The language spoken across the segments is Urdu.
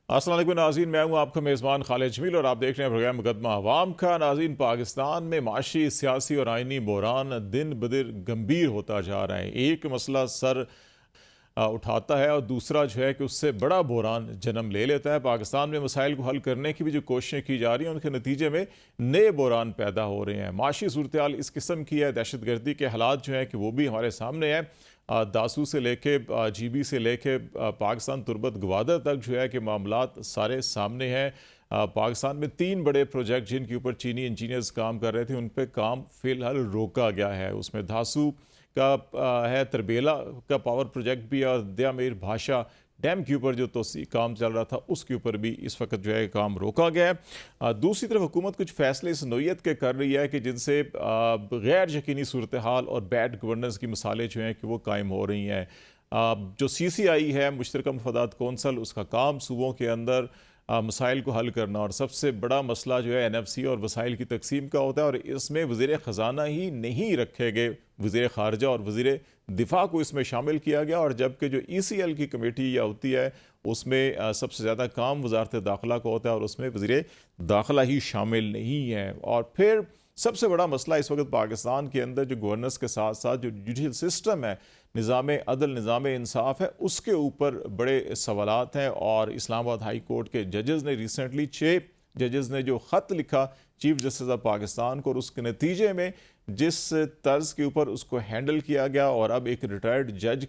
السلام علیکم ناظرین، میں ہوں آپ کا میزبان خالد جمیل اور آپ دیکھ رہے ہیں پروگرام مقدمہ عوام کا۔ ناظرین، پاکستان میں معاشی، سیاسی اور آئینی بحران دن بدن گمبھیر ہوتا جا رہا ہے۔ ایک مسئلہ سر اٹھاتا ہے اور دوسرا جو ہے کہ اس سے بڑا بحران جنم لے لیتا ہے۔ پاکستان میں مسائل کو حل کرنے کی بھی جو کوششیں کی جا رہی ہیں ان کے نتیجے میں نئے بحران پیدا ہو رہے ہیں۔ معاشی صورتحال اس قسم کی ہے، دہشت گردی کے حالات جو ہیں کہ وہ بھی ہمارے سامنے ہیں۔ داسو سے لے کے جی بی سے لے کے پاکستان تربت گوادر تک جو ہے کہ معاملات سارے سامنے ہیں۔ پاکستان میں 3 بڑے پروجیکٹ جن کے اوپر چینی انجینئرز کام کر رہے تھے ان پہ کام فی الحال روکا گیا ہے۔ اس میں دھاسو کا ہے، تربیلا کا پاور پروجیکٹ بھی ہے، اور دیا میر بھاشا ڈیم کے اوپر جو توسیع کام چل رہا تھا اس کے اوپر بھی اس وقت جو ہے کام روکا گیا ہے۔ دوسری طرف حکومت کچھ فیصلے اس نوعیت کے کر رہی ہے کہ جن سے غیر یقینی صورتحال اور بیڈ گورننس کی مثالیں جو ہیں کہ وہ قائم ہو رہی ہیں۔ جو سی سی آئی ہے، مشترکہ مفادات کونسل، اس کا کام صوبوں کے اندر مسائل کو حل کرنا، اور سب سے بڑا مسئلہ جو ہے این ایف سی اور وسائل کی تقسیم کا ہوتا ہے، اور اس میں وزیر خزانہ ہی نہیں رکھے گئے، وزیر خارجہ اور وزیر دفاع کو اس میں شامل کیا گیا، اور جبکہ جو ای سی ایل کی کمیٹی یا ہوتی ہے اس میں سب سے زیادہ کام وزارت داخلہ کا ہوتا ہے اور اس میں وزیر داخلہ ہی شامل نہیں ہے۔ اور پھر سب سے بڑا مسئلہ اس وقت پاکستان کے اندر جو گورننس کے ساتھ ساتھ جو جوڈیشل سسٹم ہے، نظام عدل، نظام انصاف ہے، اس کے اوپر بڑے سوالات ہیں۔ اور اسلام آباد ہائی کورٹ کے ججز نے ریسنٹلی 6 ججز نے جو خط لکھا چیف جسٹس آف پاکستان کو، اور اس کے نتیجے میں جس طرز کے اوپر اس کو ہینڈل کیا گیا، اور اب ایک ریٹائرڈ جج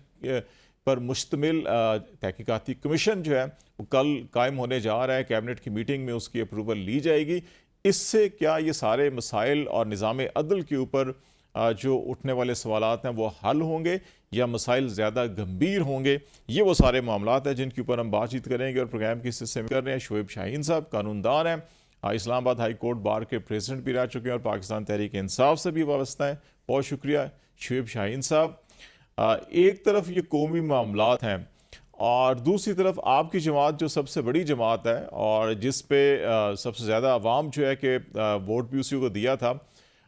پر مشتمل تحقیقاتی کمیشن جو ہے وہ کل قائم ہونے جا رہا ہے۔ کیبنٹ کی میٹنگ میں اس کی اپروول لی جائے گی۔ اس سے کیا یہ سارے مسائل اور نظام عدل کے اوپر جو اٹھنے والے سوالات ہیں وہ حل ہوں گے یا مسائل زیادہ گمبھیر ہوں گے؟ یہ وہ سارے معاملات ہیں جن کے اوپر ہم بات چیت کریں گے، اور پروگرام کی حصے میں کر رہے ہیں شعیب شاہین صاحب، قانون دان ہیں، اسلام آباد ہائی کورٹ بار کے پریزیڈنٹ بھی رہ چکے ہیں اور پاکستان تحریک انصاف سے بھی وابستہ ہیں۔ بہت شکریہ شعیب شاہین صاحب۔ ایک طرف یہ قومی معاملات ہیں اور دوسری طرف آپ کی جماعت جو سب سے بڑی جماعت ہے اور جس پہ سب سے زیادہ عوام جو ہے کہ ووٹ بھی اسی کو دیا تھا،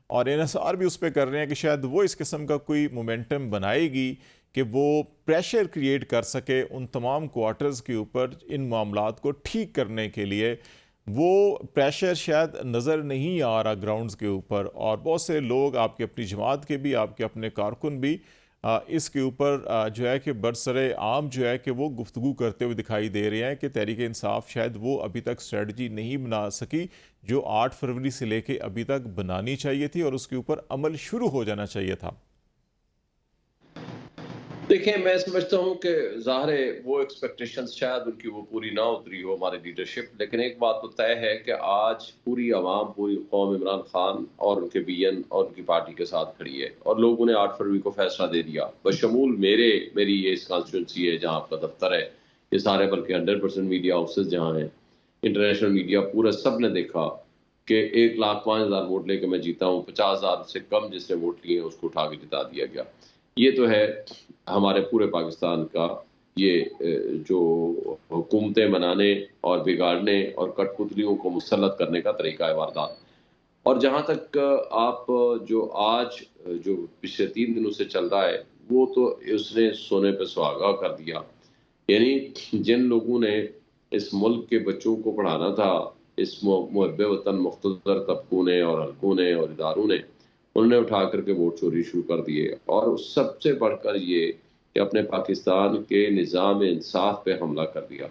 اور انحصار بھی اس پہ کر رہے ہیں کہ شاید وہ اس قسم کا کوئی مومنٹم بنائے گی کہ وہ پریشر کریٹ کر سکے ان تمام کوارٹرز کے اوپر ان معاملات کو ٹھیک کرنے کے لیے۔ وہ پریشر شاید نظر نہیں آ رہا گراؤنڈز کے اوپر، اور بہت سے لوگ آپ کے اپنی جماعت کے بھی، آپ کے اپنے کارکن بھی اس کے اوپر جو ہے کہ برسر عام جو ہے کہ وہ گفتگو کرتے ہوئے دکھائی دے رہے ہیں کہ تحریک انصاف شاید وہ ابھی تک اسٹریٹجی نہیں بنا سکی جو 8 فروری سے لے کے ابھی تک بنانی چاہیے تھی، اور اس کے اوپر عمل شروع ہو جانا چاہیے تھا۔ دیکھیں، میں سمجھتا ہوں کہ ظاہر ہے وہ ایکسپیکٹیشنز شاید ان کی وہ پوری نہ اتری ہو ہماری لیڈرشپ، لیکن ایک بات تو طے ہے کہ آج پوری عوام، پوری قوم عمران خان اور ان کے بی این اور ان کی پارٹی کے ساتھ کھڑی ہے، اور لوگوں نے 8 فروری کو فیصلہ دے دیا، بشمول میری یہ اس کانسٹیٹوئنسی ہے جہاں آپ کا دفتر ہے، یہ سارے بلکہ 100% میڈیا آفسز جہاں ہیں، انٹرنیشنل میڈیا پورا سب نے دیکھا کہ 1,05,000 ووٹ لے کے میں جیتا ہوں، 50,000 سے کم جس نے ووٹ لیے اس کو اٹھا کے جتا دیا گیا۔ یہ تو ہے ہمارے پورے پاکستان کا یہ جو حکومتیں بنانے اور بگاڑنے اور کٹ پتلیوں کو مسلط کرنے کا طریقہ ہے واردات۔ اور جہاں تک آپ جو آج جو پچھلے 3 دنوں سے چل رہا ہے وہ تو اس نے سونے پہ سہاگا کر دیا، یعنی جن لوگوں نے اس ملک کے بچوں کو پڑھانا تھا، اس محب وطن مختصر طبقوں نے اور حلقوں نے اور اداروں نے، انہوں نے اٹھا کر کے ووٹ چوری شروع کر دیے، اور سب سے بڑھ کر یہ کہ اپنے پاکستان کے نظام انصاف پہ حملہ کر دیا،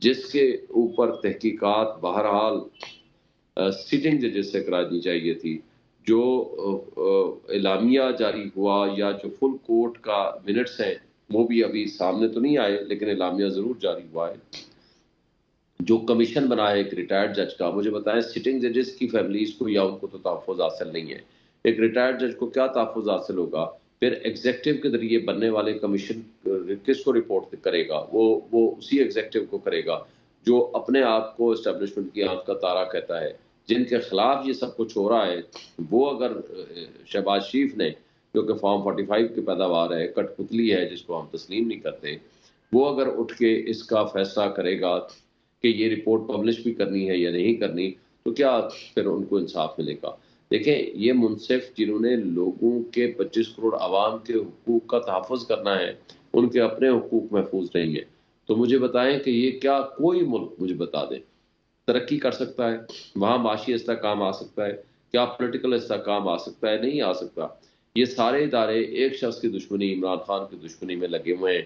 جس کے اوپر تحقیقات بہرحال سٹنگ ججز سے کرانی چاہیے تھی۔ جو اعلامیہ جاری ہوا یا جو فل کورٹ کا منٹس ہیں وہ بھی ابھی سامنے تو نہیں آئے، لیکن اعلامیہ ضرور جاری ہوا ہے۔ جو کمیشن بنا ہے ایک ریٹائرڈ جج کا، مجھے بتائیں سٹنگ ججز کی فیملیز کو یا ان کو تو تحفظ حاصل نہیں ہے، ایک ریٹائرڈ جج کو کیا تحفظ حاصل ہوگا؟ پھر ایگزیکٹو کے ذریعے بننے والے کمیشن کس کو رپورٹ کرے گا؟ وہ اسی ایگزیکٹو کو کرے گا جو اپنے آپ کو اسٹیبلشمنٹ کی آنکھ کا تارا کہتا ہے، جن کے خلاف یہ سب کچھ ہو رہا ہے۔ وہ اگر شہباز شریف نے جو کہ فارم 45 کی پیداوار ہے، کٹ پتلی ہے جس کو ہم تسلیم نہیں کرتے، وہ اگر اٹھ کے اس کا فیصلہ کرے گا کہ یہ رپورٹ پبلش بھی کرنی ہے یا نہیں کرنی، تو کیا پھر ان کو انصاف ملے گا؟ دیکھیں، یہ منصف جنہوں نے لوگوں کے 25 کروڑ عوام کے حقوق کا تحفظ کرنا ہے، ان کے اپنے حقوق محفوظ نہیں ہیں۔ تو مجھے بتائیں کہ یہ کیا کوئی ملک مجھے بتا دیں ترقی کر سکتا ہے؟ وہاں معاشی استحکام آ سکتا ہے؟ کیا پولیٹیکل استحکام آ سکتا ہے؟ نہیں آ سکتا۔ یہ سارے ادارے ایک شخص کی دشمنی، عمران خان کی دشمنی میں لگے ہوئے ہیں،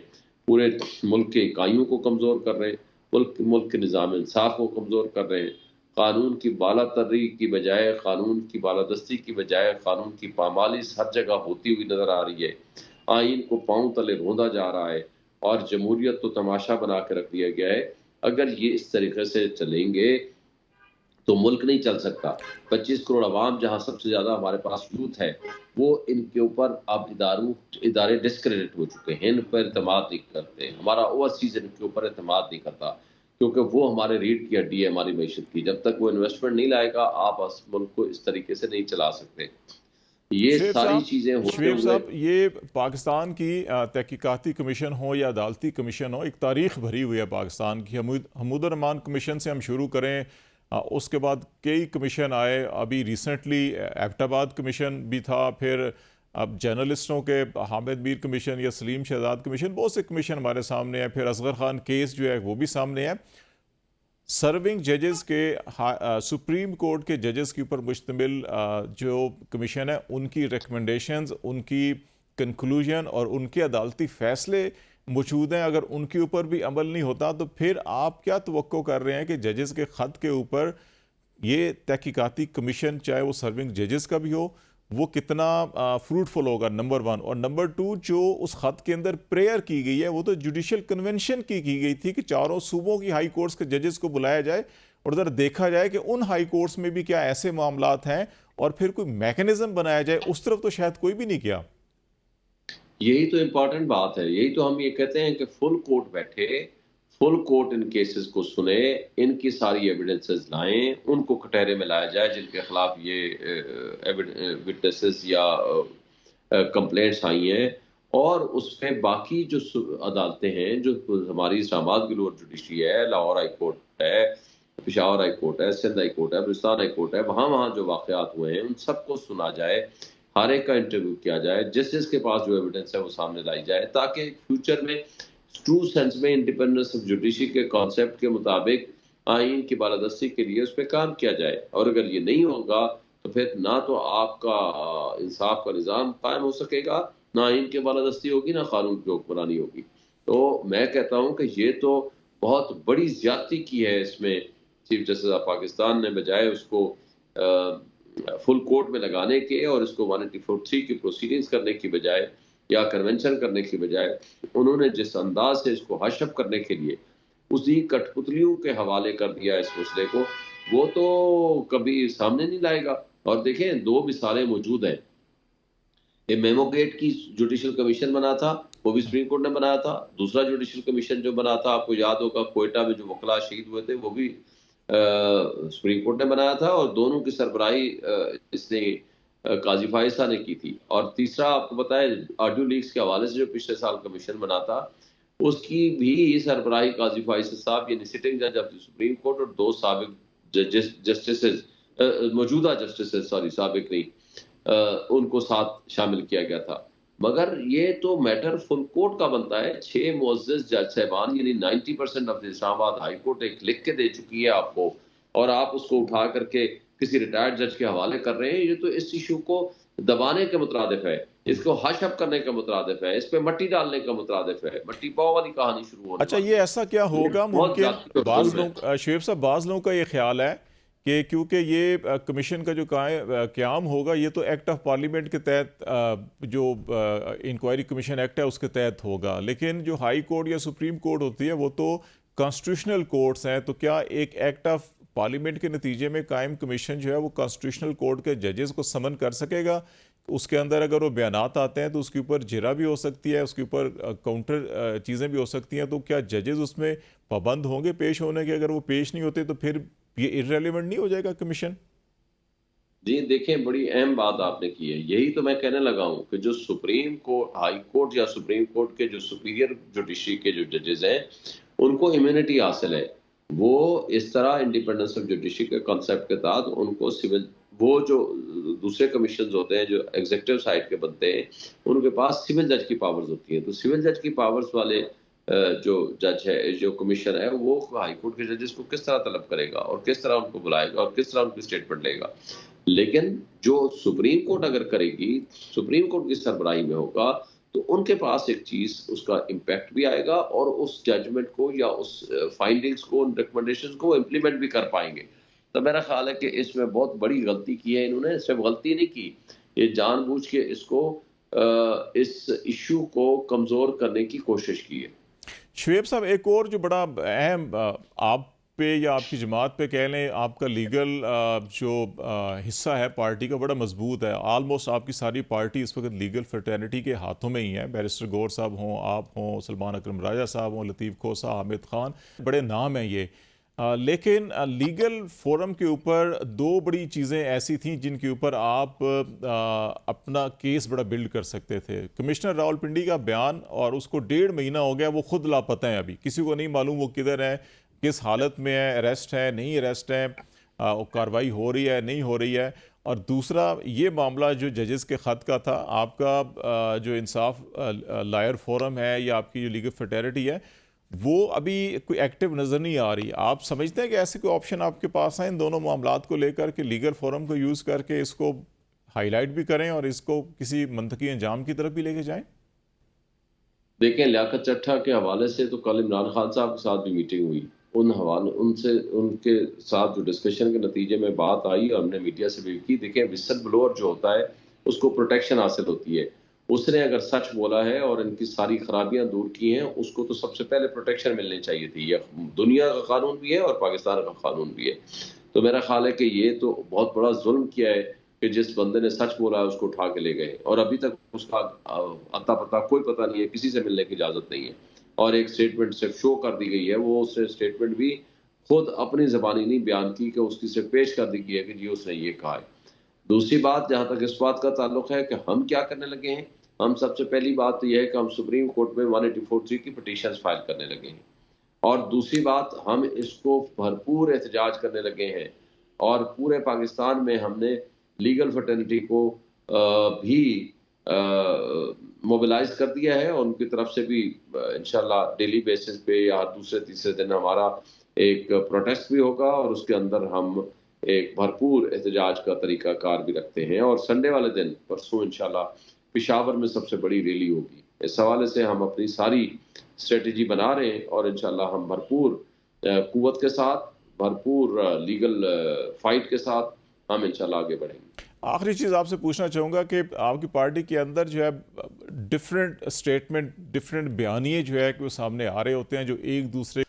پورے ملک کے اکائیوں کو کمزور کر رہے ہیں، ملک کے نظام انصاف کو کمزور کر رہے ہیں، قانون کی بالا تری کی بجائے، قانون کی بالادستی کی بجائے قانون کی پامالی ہر جگہ ہوتی ہوئی نظر آ رہی ہے، آئین کو پاؤں تلے روندا جا رہا ہے، اور جمہوریت تو تماشا بنا کے رکھ دیا گیا ہے۔ اگر یہ اس طریقے سے چلیں گے تو ملک نہیں چل سکتا۔ 25 کروڑ عوام جہاں سب سے زیادہ ہمارے پاس یوتھ ہے، وہ ان کے اوپر اب ادارے ڈسکریڈٹ ہو چکے ہیں، ان پر اعتماد نہیں کرتے، ہمارا اوورسیز ان کے اوپر اعتماد نہیں کرتا، کیونکہ وہ ہمارے ریڑھ کی ہڈی ہے ہماری معیشت کی۔ جب تک وہ انویسٹمنٹ نہیں لائے گا آپ اس ملک کو اس طریقے سے نہیں چلا سکتے۔ یہ شعیب ساری صاحب چیزیں ہوتے شعیب ہوئے صاحب یہ پاکستان کی تحقیقاتی کمیشن ہو یا عدالتی کمیشن ہو، ایک تاریخ بھری ہوئی ہے پاکستان کی۔ حمود الرحمان کمیشن سے ہم شروع کریں، اس کے بعد کئی کمیشن آئے، ابھی ریسنٹلی ایبٹ آباد کمیشن بھی تھا، پھر اب جرنلسٹوں کے حامد میر کمیشن یا سلیم شہزاد کمیشن، بہت سے کمیشن ہمارے سامنے ہیں، پھر اصغر خان کیس جو ہے وہ بھی سامنے ہے۔ سرونگ ججز کے سپریم کورٹ کے ججز کے اوپر مشتمل جو کمیشن ہے، ان کی ریکمنڈیشنز، ان کی کنکلوژن اور ان کے عدالتی فیصلے موجود ہیں۔ اگر ان کے اوپر بھی عمل نہیں ہوتا تو پھر آپ کیا توقع کر رہے ہیں کہ ججز کے خط کے اوپر یہ تحقیقاتی کمیشن، چاہے وہ سرونگ ججز کا بھی ہو، وہ کتنا فروٹفل ہوگا، نمبر ون؟ اور نمبر ٹو، جو اس خط کے اندر پریئر کی گئی ہے وہ تو جوڈیشل کنونشن کی گئی تھی کہ چاروں صوبوں کی ہائی کورٹس کے ججز کو بلایا جائے اور ادھر دیکھا جائے کہ ان ہائی کورٹس میں بھی کیا ایسے معاملات ہیں، اور پھر کوئی میکنزم بنایا جائے۔ اس طرف تو شاید کوئی بھی نہیں کیا۔ یہی تو امپورٹنٹ بات ہے، یہی تو ہم یہ کہتے ہیں کہ فل کورٹ بیٹھے، فل کورٹ ان کیسز کو سنے، ان کی ساری ایویڈنسز لائیں، ان کو کٹہرے میں لایا جائے جن کے خلاف یہ وٹنسز یا کمپلینٹس آئی ہیں، اور اس پہ باقی جو عدالتیں ہیں، جو ہماری اسلام آباد کی لوور جوڈیشری ہے، لاہور ہائی کورٹ ہے، پشاور ہائی کورٹ ہے، سندھ ہائی کورٹ ہے، بلوچستان ہائی کورٹ ہے، وہاں جو واقعات ہوئے ہیں ان سب کو سنا جائے، ہر ایک کا انٹرویو کیا جائے، جس کے پاس جو ایویڈنس ہے وہ سامنے لائی جائے، تاکہ فیوچر میں ٹرو سینس میں انڈیپینڈنس آف جوڈیشری کے کانسیپٹ کے مطابق آئین کی بالادستی کے لیے اس پہ کام کیا جائے۔ اور اگر یہ نہیں ہوگا تو پھر نہ تو آپ کا انصاف کا نظام قائم ہو سکے گا، نہ آئین کی بالادستی ہوگی، نہ قانون کی حکمرانی ہوگی۔ تو میں کہتا ہوں کہ یہ تو بہت بڑی زیادتی کی ہے اس میں چیف جسٹس آف پاکستان نے، بجائے اس کو فل کورٹ میں لگانے کے اور اس کو 184(3) کی پروسیڈنگز کرنے کی بجائے یا کنونشن کرنے کی بجائے، انہوں نے جس انداز سے اس کو حش اپ کرنے کے لیے اسی کٹ پتلیوں کے حوالے کر دیا اس مسئلے کو، وہ تو کبھی سامنے نہیں لائے گا۔ اور دیکھیں، دو مثالیں موجود ہیں۔ میمو گیٹ کی جوڈیشل کمیشن بنا تھا، وہ بھی سپریم کورٹ نے بنایا تھا۔ دوسرا جوڈیشل کمیشن جو بنا تھا، آپ کو یاد ہوگا کوئٹہ میں جو وکلا شہید ہوئے تھے، وہ بھی سپریم کورٹ نے بنایا تھا، اور دونوں کی سربراہی اس نے قاضی فائز نے کی تھی۔ اور تیسرا آپ کو بتائیں، آڈیو لیکس کے حوالے سے جو پچھلے سال کمیشن بنا تھا، اس کی بھی سربراہی قاضی فائز صاحب، یعنی سٹنگ جج آف دی سپریم کورٹ، اور دو سابق جسٹسز، موجودہ جسٹسز، سابق نہیں، ان کو ساتھ شامل کیا گیا تھا۔ مگر یہ تو میٹر فل کورٹ کا بنتا ہے۔ 6 معزز جج صاحبان، یعنی 90% آف دی اسلام آباد ہائی کورٹ ایک لکھ کے دے چکی ہے آپ کو، اور آپ اس کو اٹھا کر کے کسی ریٹائرڈ جج کے حوالے کر رہے ہیں۔ یہ تو اس ایشو کو دبانے کے مترادف ہے، اس کو ہش اپ کرنے کا مترادف ہے، اس پہ مٹی ڈالنے کا مترادف ہے، مٹی پاؤ والی کہانی شروع ہونے اچھا، والی یہ ہے۔ ایسا کیا ہوگا؟ بہت ممکن ذاتی اور بعض ظلم ہے۔ لوگ، شعیب صاحب، بعض لوگوں کا یہ خیال ہے کہ کیونکہ یہ کمیشن کا جو قیام ہوگا، یہ تو ایکٹ آف پارلیمنٹ کے تحت، جو انکوائری کمیشن ایکٹ ہے اس کے تحت ہوگا، لیکن جو ہائی کورٹ یا سپریم کورٹ ہوتی ہے وہ تو کانسٹیٹیوشنل کورٹس ہیں، تو کیا ایک ایکٹ آف پارلیمنٹ کے نتیجے میں قائم کمیشن جو ہے وہ کانسٹیٹیوشنل کورٹ کے ججز کو سمن کر سکے گا؟ اس کے اندر اگر وہ بیانات آتے ہیں تو اس کے اوپر جرا بھی ہو سکتی ہے، اس کے اوپر کاؤنٹر چیزیں بھی ہو سکتی ہیں، تو کیا ججز اس میں پابند ہوں گے پیش ہونے کے؟ اگر وہ پیش نہیں ہوتے تو پھر یہ ارریلیونٹ نہیں ہو جائے گا کمیشن؟ جی دیکھیں، بڑی اہم بات آپ نے کی ہے، یہی تو میں کہنے لگا ہوں کہ جو سپریم کورٹ، ہائی کورٹ یا سپریم کورٹ کے جو سپیریئر جوڈیشری کے جو ججز ہیں، ان کو امیونٹی حاصل ہے۔ وہ اس طرح انڈیپینڈنس آف جوڈیشری کے کانسیپٹ کے تحت ان کو سول، وہ جو دوسرے کمیشنز ہوتے ہیں جو ایگزیکٹو سائڈ کے بنتے ہیں، ان کے پاس سول جج کی پاورز ہوتی ہیں، تو سول جج کی پاورز والے جو جج ہے، جو کمیشن ہے، وہ ہائی کورٹ کے ججز کو کس طرح طلب کرے گا اور کس طرح ان کو بلائے گا اور کس طرح ان کی اسٹیٹمنٹ لے گا. لیکن جو سپریم کورٹ اگر کرے گی، سپریم کورٹ کی سربراہی میں ہوگا، تو ان کے پاس ایک چیز، اس کا امپیکٹ بھی آئے گا اور اس ججمنٹ کو یا اس فائنڈنگز کو، ان ریکمنڈیشنز کو امپلیمنٹ بھی کر پائیں گے. تو میرا خیال ہے کہ اس میں بہت بڑی غلطی کی ہے انہوں نے. اس میں غلطی نہیں کی، یہ جان بوجھ کے اس کو اس ایشو کو کمزور کرنے کی کوشش کی ہے. شعیب صاحب، ایک اور جو بڑا اہم آپ پہ یا آپ کی جماعت پہ کہہ لیں، آپ کا لیگل جو حصہ ہے پارٹی کا بڑا مضبوط ہے. آلموسٹ آپ کی ساری پارٹی اس وقت لیگل فرٹرنیٹی کے ہاتھوں میں ہی ہے. بیرسٹر گور صاحب ہوں، آپ ہوں، سلمان اکرم راجہ صاحب ہوں، لطیف کھوسہ، حامد خان، بڑے نام ہیں یہ. لیکن لیگل فورم کے اوپر دو بڑی چیزیں ایسی تھیں جن کے اوپر آپ اپنا کیس بڑا بلڈ کر سکتے تھے. کمشنر راولپنڈی کا بیان، اور اس کو 1.5 مہینہ ہو گیا، وہ خود لاپتہ ہیں. ابھی کسی کو نہیں معلوم وہ کدھر ہے، کس حالت میں ہے، اریسٹ ہے نہیں اریسٹ ہے، کارروائی ہو رہی ہے نہیں ہو رہی ہے. اور دوسرا یہ معاملہ جو ججز کے خط کا تھا، آپ کا جو انصاف لائر فورم ہے یا آپ کی جو لیگل فریٹرنیٹی ہے، وہ ابھی کوئی ایکٹیو نظر نہیں آ رہی. آپ سمجھتے ہیں کہ ایسے کوئی آپشن آپ کے پاس ہیں ان دونوں معاملات کو لے کر، کہ لیگل فورم کو یوز کر کے اس کو ہائی لائٹ بھی کریں اور اس کو کسی منطقی انجام کی طرف بھی لے کے جائیں؟ دیکھیں، لیاقت چٹھا کے حوالے سے تو کل عمران خان صاحب کے ساتھ بھی میٹنگ ہوئی. ان کے ساتھ جو ڈسکشن کے نتیجے میں بات آئی، اور ہم نے میڈیا سے بھی کی. دیکھیں، وسل بلوور جو ہوتا ہے اس کو پروٹیکشن حاصل ہوتی ہے. اس نے اگر سچ بولا ہے اور ان کی ساری خرابیاں دور کی ہیں، اس کو تو سب سے پہلے پروٹیکشن ملنی چاہیے تھی. یہ دنیا کا قانون بھی ہے اور پاکستان کا قانون بھی ہے. تو میرا خیال ہے کہ یہ تو بہت بڑا ظلم کیا ہے کہ جس بندے نے سچ بولا ہے اس کو اٹھا کے لے گئے، اور ابھی تک اس کا اتا پتا کوئی پتہ نہیں ہے، کسی سے ملنے کی اجازت نہیں ہے. اور ایک سٹیٹمنٹ صرف شو کر دی گئی ہے، وہ اس نے سٹیٹمنٹ بھی خود اپنی زبانی نہیں بیان کی کہ اس کی صرف پیش کر دی گئی ہے کہ جی اس نے یہ کہا ہے. دوسری بات، جہاں تک اس بات کا تعلق ہے کہ ہم کیا کرنے لگے ہیں، ہم سب سے پہلی بات تو یہ ہے کہ ہم سپریم کورٹ میں 184(3) کی پٹیشنز فائل کرنے لگے ہیں. اور دوسری بات، ہم اس کو بھرپور احتجاج کرنے لگے ہیں، اور پورے پاکستان میں ہم نے لیگل فرٹرنیٹی کو بھی موبلائز کر دیا ہے. اور ان کی طرف سے بھی انشاءاللہ ڈیلی بیسس پہ یا دوسرے تیسرے دن ہمارا ایک پروٹیسٹ بھی ہوگا، اور اس کے اندر ہم ایک بھرپور احتجاج کا طریقہ کار بھی رکھتے ہیں. اور سنڈے والے دن پرسوں انشاءاللہ پشاور میں سب سے بڑی ریلی ہوگی. اس حوالے سے ہم اپنی ساری اسٹریٹجی بنا رہے ہیں، اور انشاءاللہ ہم بھرپور قوت کے ساتھ، بھرپور لیگل فائٹ کے ساتھ ہم انشاءاللہ آگے بڑھیں گے. آخری چیز آپ سے پوچھنا چاہوں گا کہ آپ کی پارٹی کے اندر جو ہے ڈفرینٹ اسٹیٹمنٹ، ڈفرینٹ بیانیے جو ہے کہ وہ سامنے آ رہے ہوتے ہیں جو ایک دوسرے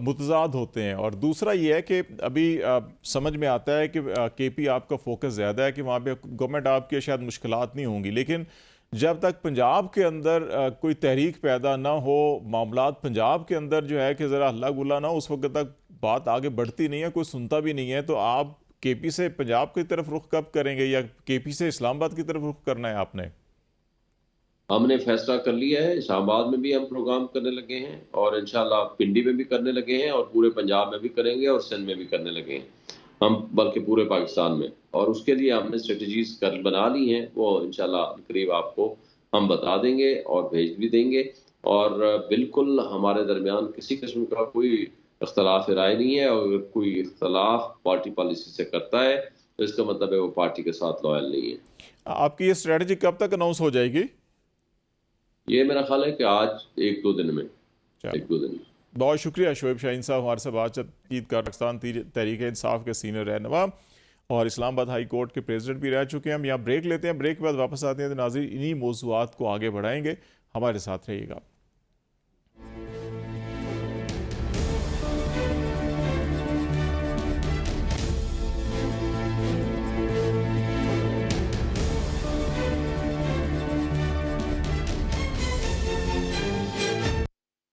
متضاد ہوتے ہیں. اور دوسرا یہ ہے کہ ابھی سمجھ میں آتا ہے کہ کے پی آپ کا فوکس زیادہ ہے کہ وہاں پہ گورنمنٹ آپ کے شاید مشکلات نہیں ہوں گی، لیکن جب تک پنجاب کے اندر کوئی تحریک پیدا نہ ہو، معاملات پنجاب کے اندر جو ہے کہ ذرا ہلا گلا نہ ہو، اس وقت تک بات آگے بڑھتی نہیں ہے، کوئی سنتا بھی نہیں ہے. تو آپ کے پی سے پنجاب کی طرف رخ کب کریں گے، یا کے پی سے اسلام آباد کی طرف رخ کرنا ہے آپ نے؟ ہم نے فیصلہ کر لیا ہے، اسلام آباد میں بھی ہم پروگرام کرنے لگے ہیں، اور انشاءاللہ پنڈی میں بھی کرنے لگے ہیں، اور پورے پنجاب میں بھی کریں گے، اور سندھ میں بھی کرنے لگے ہیں ہم، بلکہ پورے پاکستان میں. اور اس کے لیے ہم نے اسٹریٹجیز بنا لی ہیں، وہ انشاءاللہ قریب آپ کو ہم بتا دیں گے اور بھیج بھی دیں گے. اور بالکل ہمارے درمیان کسی قسم کا کوئی اختلاف رائے نہیں ہے، اور اگر کوئی اختلاف پارٹی پالیسی سے کرتا ہے تو اس کا مطلب ہے وہ پارٹی کے ساتھ لائل نہیں ہے. آپ کی یہ اسٹریٹجی کب تک اناؤنس ہو جائے گی؟ یہ میرا خیال ہے کہ آج ایک دو دن میں. بہت شکریہ شعیب شاہین صاحب، ہمارے سے بات چیت کر. پاکستان تحریک انصاف کے سینئر رہنما اور اسلام آباد ہائی کورٹ کے پریزیڈنٹ بھی رہ چکے ہیں. ہم یہاں بریک لیتے ہیں، بریک کے بعد واپس آتے ہیں تو ناظرین انہی موضوعات کو آگے بڑھائیں گے. ہمارے ساتھ رہیے گا.